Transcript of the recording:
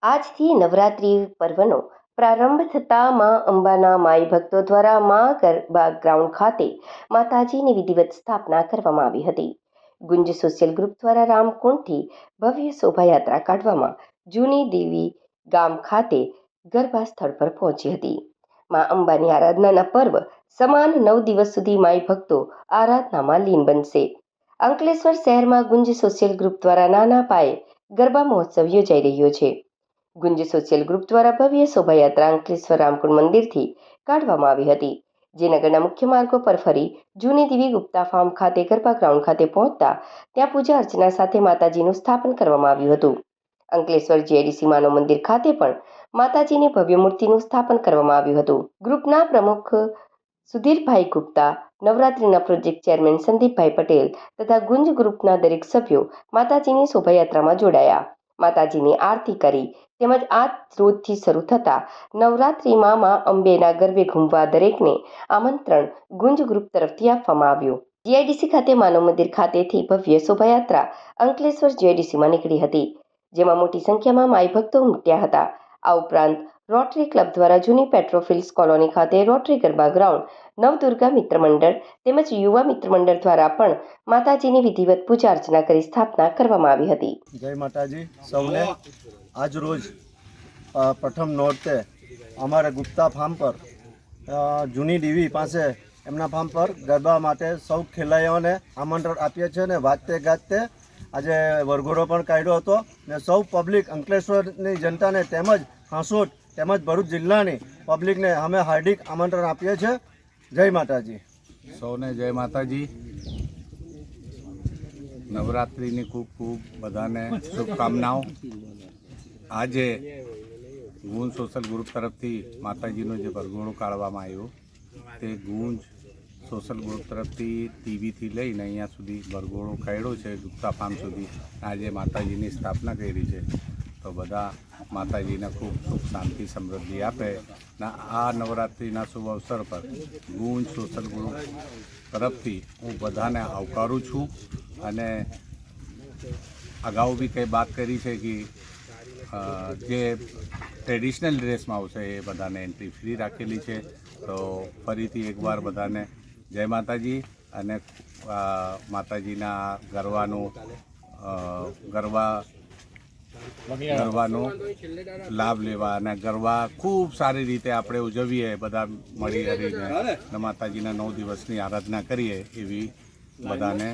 આજથી નવરાત્રિ પર્વનો પ્રારંભ થતાં મા અંબાના માઈ ભક્તો દ્વારા મા ગરબા ગ્રાઉન્ડ ખાતે માતાજીની વિધિવત સ્થાપના કરવામાં આવી હતી. ગુંજ સોશિયલ ગ્રુપ દ્વારા રામકુંડથી ભવ્ય શોભાયાત્રા કાઢવામાં જૂની દેવી ગામ ખાતે ગરબા સ્થળ પર પહોંચી હતી. મા અંબાની આરાધનાના પર્વ સમાન 9 દિવસ સુધી માઈ ભક્તો આરાધનામાં લીન બનશે. અંકલેશ્વર શહેરમાં ગુંજ સોશિયલ ગ્રુપ દ્વારા નાના પાયે ગરબા મહોત્સવ યોજાઈ રહ્યો છે. ગુંજ સોશિયલ ગ્રુપ દ્વારા ભવ્ય શોભાયાત્રા અંકલેશ્વર રામકુંડ મંદિરથી કાઢવામાં આવી હતી, જે નગરના મુખ્ય માર્ગો પર ફરી જૂની દેવી ગુપ્તા ફાર્મ ખાતે ગરબા ગ્રાઉન્ડ ખાતે પહોંચતા ત્યાં પૂજા અર્ચના સાથે માતાજીનું સ્થાપન કરવામાં આવ્યું હતું. અંકલેશ્વર જીઆઈડીસી માનવ મંદિર ખાતે પણ માતાજીની ભવ્ય મૂર્તિનું સ્થાપન કરવામાં આવ્યું હતું. ગ્રુપના પ્રમુખ સુધીરભાઈ ગુપ્તા, નવરાત્રિના પ્રોજેક્ટ ચેરમેન સંદીપભાઈ પટેલ તથા ગુંજ ગ્રુપના દરેક સભ્યો માતાજીની શોભાયાત્રામાં જોડાયા, માતાજીની આરતી કરી તેમજ આજ રોજથી શરૂ થતા નવરાત્રિમાં મા અંબેના ગરબે ઘૂમવા દરેકને આમંત્રણ ગુંજ ગ્રુપ તરફથી આપવામાં આવ્યું. જીઆઈડીસી ખાતે માનવ મંદિર ખાતેથી ભવ્ય શોભાયાત્રા અંકલેશ્વર જીઆઈડીસીમાં નીકળી હતી, જેમાં મોટી સંખ્યામાં માઈ ભક્તો ઉમટ્યા હતા. આ ઉપરાંત રોટરી ક્લબ દ્વારા જૂની પેટ્રોફિલ્સ કોલોની ખાતે રોટરી ગરબા ગ્રાઉન્ડ, નવદુર્ગા મિત્ર મંડળ તેમજ યુવા મિત્ર મંડળ દ્વારા પણ માતાજીની વિધિવત પૂજા અર્ચના કરી સ્થાપના કરવામાં આવી હતી. જય માતાજી સૌને. આજ રોજ પ્રથમ નોરતે અમારે ગુપ્તા ફાર્મ પર જૂની દેવી પાસે એમના ફાર્મ પર ગરબા માટે સૌ ખેલૈયાઓને આમંત્રણ આપીએ છીએ અને વાજતે ગાજતે આજે વરઘોડો પણ કાઢ્યો હતો ને સૌ પબ્લિક અંકલેશ્વરની જનતાને તેમજ હાંસોદ તેમજ ભરૂચ જિલ્લાની પબ્લિકને અમે હાર્દિક આમંત્રણ આપીએ છીએ. જય માતાજી સૌને. જય માતાજી. નવરાત્રિની ખૂબ ખૂબ બધાને શુભકામનાઓ. આજે ગુંજ સોશિયલ ગ્રુપ તરફથી માતાજીનો જે વરઘોડો કાઢવામાં આવ્યો તે ગુંજ સોશિયલ ગ્રુપ તરફથી ટીવીથી લઈને અહીંયા સુધી વરઘોડો કાઢ્યો છે ગુપ્તા ફાર્મ સુધી. આજે માતાજીની સ્થાપના કરી છે, તો બધા માતાજીને ખૂબ સુખ શાંતિ સમૃદ્ધિ આપે. આ નવરાત્રિના શુભ અવસર પર ગુંજ સોશિયલ ગ્રુપ તરફથી હું બધાને આવકારું છું. અને અગાઉ બી કંઈ વાત કરી છે કે જે ટ્રેડિશનલ ડ્રેસમાં આવશે એ બધાને એન્ટ્રી ફ્રી રાખેલી છે. તો ફરીથી એકવાર બધાને જય માતાજી. અને માતાજીના ગરબાનો લાભ લેવા અને ગરબા ખૂબ સારી રીતે આપણે ઉજવીએ, બધા મળી હરીને માતાજીના 9 દિવસની આરાધના કરીએ એવી બધાને